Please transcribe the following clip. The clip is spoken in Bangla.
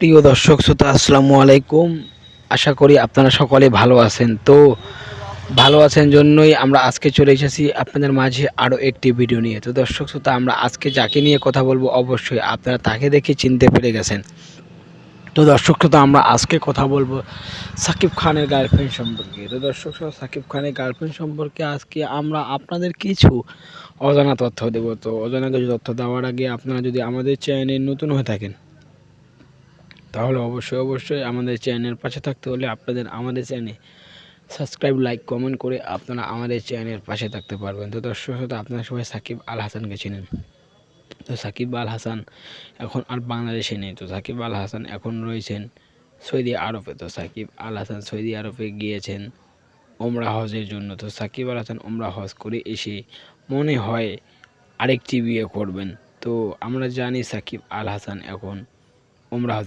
প্রিয় দর্শক শ্রোতা আসসালামু আলাইকুম। আশা করি আপনারা সকলে ভালো আছেন। তো ভালো আছেন জন্যই আমরা আজকে চলে এসেছি আপনাদের মাঝে আরও একটি ভিডিও নিয়ে। তো দর্শক শ্রোতা আমরা আজকে যাকে নিয়ে কথা বলবো অবশ্যই আপনারা তাকে দেখে চিনতে পেরে গেছেন। তো দর্শক শ্রোতা আমরা আজকে কথা বলবো সাকিব খানের গার্লফ্রেন্ড সম্পর্কে। তো দর্শক শ্রোতা সাকিব খানের গার্লফ্রেন্ড সম্পর্কে আজকে আমরা আপনাদের কিছু অজানা তথ্য দেবো। তো অজানা কিছু তথ্য দেওয়ার আগে আপনারা যদি আমাদের চ্যানেলে নতুন হয়ে থাকেন তাহলে অবশ্যই আমাদের চ্যানেলের পাশে থাকতে হলে আপনাদের আমাদের চ্যানেলে সাবস্ক্রাইব লাইক কমেন্ট করে আপনারা আমাদের চ্যানেলের পাশে থাকতে পারবেন। তো দর্শক শ্রোতা আপনারা সবাই সাকিব আল হাসানকে চিনেন। তো সাকিব আল হাসান এখন আর বাংলাদেশে নেই। তো সাকিব আল হাসান এখন রয়েছেন সৌদি আরবে। তো সাকিব আল হাসান সৌদি আরবে গিয়েছেন ওমরা হজের জন্য। তো সাকিব আল হাসান ওমরা হজ করে এসে মনে হয় আরেকটি বিয়ে করবেন। তো আমরা জানি সাকিব আল হাসান এখন ওমরা হজে